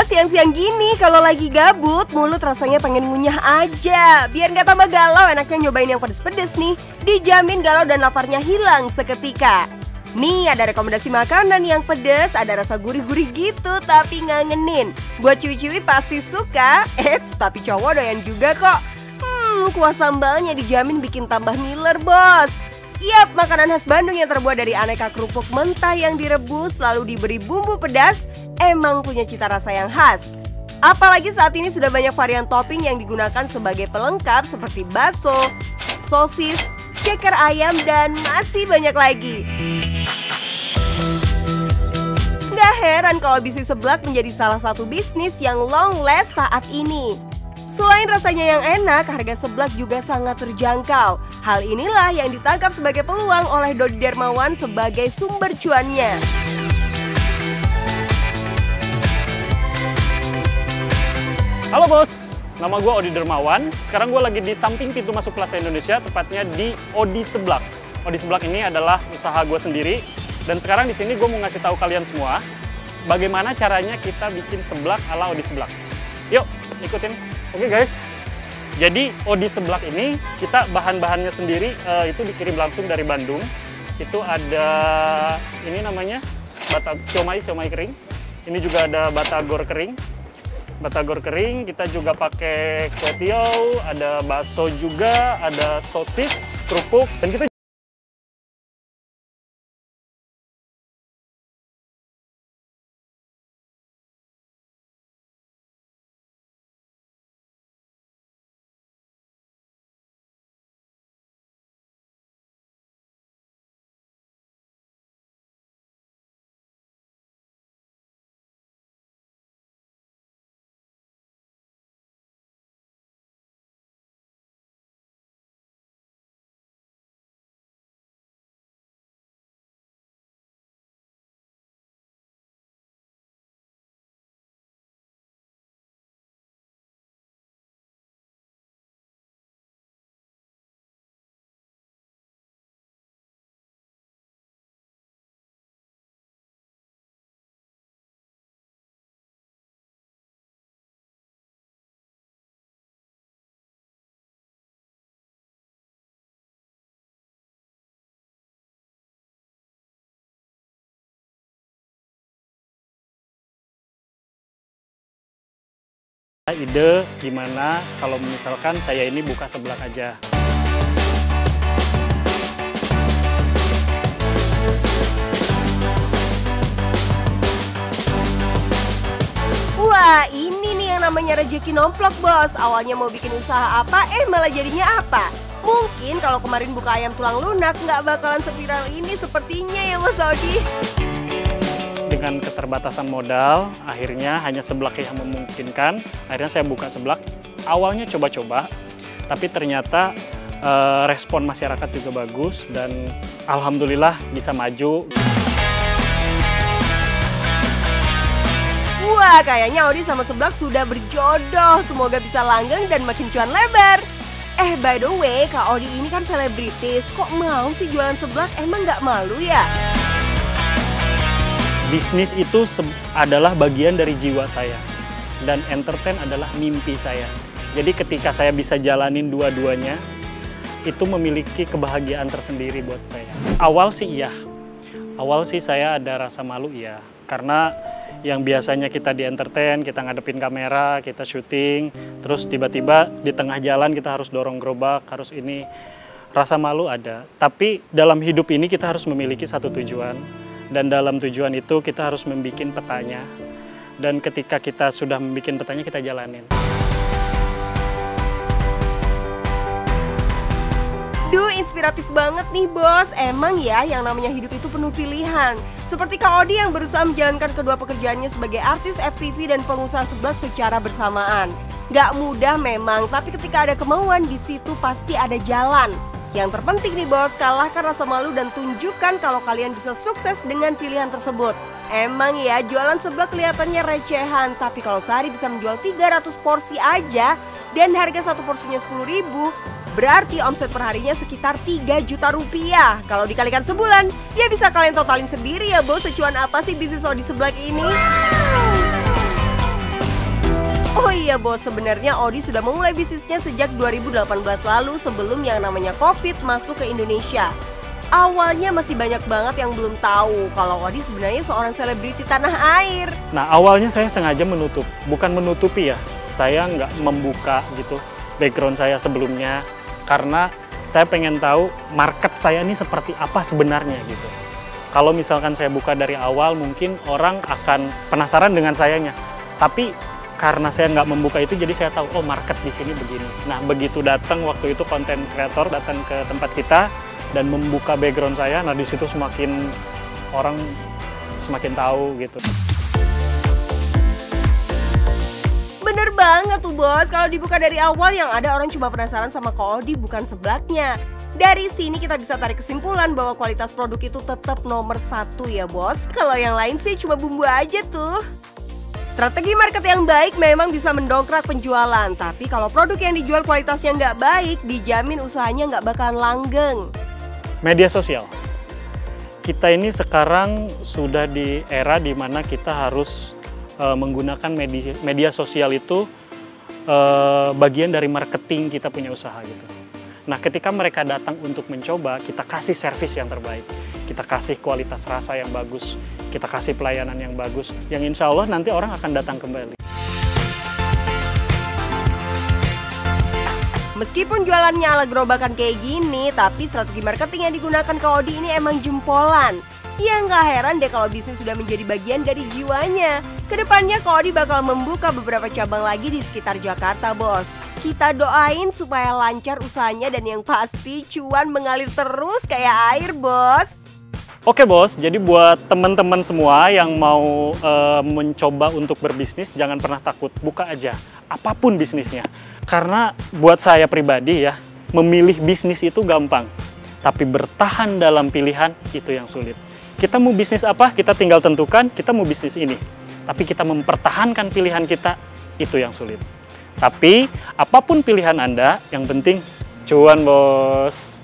siang-siang gini kalau lagi gabut, mulut rasanya pengen ngunyah aja. Biar nggak tambah galau, enaknya nyobain yang pedes-pedes nih. Dijamin galau dan laparnya hilang seketika. Nih ada rekomendasi makanan yang pedes, ada rasa gurih-gurih gitu tapi ngangenin. Buat ciwi-ciwi pasti suka, tapi cowok doyan juga kok. Kuah sambalnya dijamin bikin tambah ngiler bos. Yap, makanan khas Bandung yang terbuat dari aneka kerupuk mentah yang direbus lalu diberi bumbu pedas, emang punya cita rasa yang khas. Apalagi saat ini sudah banyak varian topping yang digunakan sebagai pelengkap seperti bakso, sosis, ceker ayam, dan masih banyak lagi. Gak heran kalau bisnis seblak menjadi salah satu bisnis yang long last saat ini. Selain rasanya yang enak, harga seblak juga sangat terjangkau. Hal inilah yang ditangkap sebagai peluang oleh Dodi Darmawan sebagai sumber cuannya. Halo bos, nama gue Odi Darmawan. Sekarang gue lagi di samping pintu masuk Plaza Indonesia, tepatnya di Odi Seblak. Odi Seblak ini adalah usaha gue sendiri. Dan sekarang di sini gue mau ngasih tahu kalian semua bagaimana caranya kita bikin seblak ala Odi Seblak. Yuk, ikutin. Oke guys, jadi Odi Seblak ini kita bahan-bahannya sendiri itu dikirim langsung dari Bandung. Itu ada ini namanya siomay kering. Ini juga ada batagor kering. Batagor kering, kita juga pakai kue tiaw, ada bakso juga, ada sosis, kerupuk, dan kita ide gimana kalau misalkan saya ini buka seblak aja. Wah, ini nih yang namanya rezeki nomplok bos. Awalnya mau bikin usaha apa, malah jadinya apa? Mungkin kalau kemarin buka ayam tulang lunak nggak bakalan seviral ini sepertinya ya Mas Odi. Dengan keterbatasan modal, akhirnya hanya seblak yang memungkinkan. Akhirnya saya buka seblak. Awalnya coba-coba, tapi ternyata respon masyarakat juga bagus dan alhamdulillah bisa maju. Wah, kayaknya Odi sama seblak sudah berjodoh. Semoga bisa langgeng dan makin cuan lebar. By the way, Kak Odi ini kan selebritis. Kok mau sih jualan seblak? Emang nggak malu ya? Bisnis itu adalah bagian dari jiwa saya, dan entertain adalah mimpi saya. Jadi ketika saya bisa jalanin dua-duanya, itu memiliki kebahagiaan tersendiri buat saya. Awal sih saya ada rasa malu ya, karena yang biasanya kita di entertain, kita ngadepin kamera, kita syuting, terus tiba-tiba di tengah jalan kita harus dorong gerobak, harus ini, rasa malu ada. Tapi dalam hidup ini kita harus memiliki satu tujuan. Dan dalam tujuan itu kita harus membuat petanya. Dan ketika kita sudah membuat petanya, kita jalanin. Duh, inspiratif banget nih bos. Emang ya yang namanya hidup itu penuh pilihan. Seperti Kak Odi yang berusaha menjalankan kedua pekerjaannya sebagai artis FTV dan pengusaha seblak secara bersamaan. Gak mudah memang, tapi ketika ada kemauan di situ pasti ada jalan. Yang terpenting nih bos, kalahkan rasa malu dan tunjukkan kalau kalian bisa sukses dengan pilihan tersebut. Emang ya, jualan seblak kelihatannya recehan, tapi kalau sehari bisa menjual 300 porsi aja dan harga satu porsinya 10.000, berarti omset perharinya sekitar 3 juta rupiah. Kalau dikalikan sebulan, ya bisa kalian totalin sendiri ya bos, secuan apa sih bisnis Odi Seblak ini. Oh iya bos, sebenarnya Audi sudah memulai bisnisnya sejak 2018 lalu sebelum yang namanya COVID masuk ke Indonesia. Awalnya masih banyak banget yang belum tahu kalau Audi sebenarnya seorang selebriti tanah air. Nah, awalnya saya sengaja menutup, bukan menutupi ya. Saya nggak membuka gitu background saya sebelumnya, karena saya pengen tahu market saya ini seperti apa sebenarnya gitu. Kalau misalkan saya buka dari awal, mungkin orang akan penasaran dengan sayanya. Tapi karena saya nggak membuka itu, jadi saya tahu, oh market di sini begini. Nah, begitu datang waktu itu konten kreator datang ke tempat kita dan membuka background saya, nah di situ semakin orang semakin tahu gitu. Bener banget tuh bos, kalau dibuka dari awal yang ada orang cuma penasaran sama Kak Audi bukan seblaknya. Dari sini kita bisa tarik kesimpulan bahwa kualitas produk itu tetap nomor 1 ya bos. Kalau yang lain sih cuma bumbu aja tuh. Strategi market yang baik memang bisa mendongkrak penjualan. Tapi kalau produk yang dijual kualitasnya nggak baik, dijamin usahanya nggak bakalan langgeng. Media sosial. Kita ini sekarang sudah di era di mana kita harus menggunakan media sosial itu bagian dari marketing kita punya usaha gitu. Nah, ketika mereka datang untuk mencoba, kita kasih servis yang terbaik, kita kasih kualitas rasa yang bagus, kita kasih pelayanan yang bagus, yang insya Allah nanti orang akan datang kembali. Meskipun jualannya ala gerobakan kayak gini, tapi strategi marketing yang digunakan Kak Audi ini emang jempolan. Ya nggak heran deh kalau bisnis sudah menjadi bagian dari jiwanya. Kedepannya Kak Audi bakal membuka beberapa cabang lagi di sekitar Jakarta bos. Kita doain supaya lancar usahanya dan yang pasti cuan mengalir terus kayak air bos. Oke bos, jadi buat teman-teman semua yang mau mencoba untuk berbisnis, jangan pernah takut, buka aja, apapun bisnisnya. Karena buat saya pribadi ya, memilih bisnis itu gampang, tapi bertahan dalam pilihan itu yang sulit. Kita mau bisnis apa, kita tinggal tentukan, kita mau bisnis ini. Tapi kita mempertahankan pilihan kita, itu yang sulit. Tapi apapun pilihan Anda, yang penting cuan bos.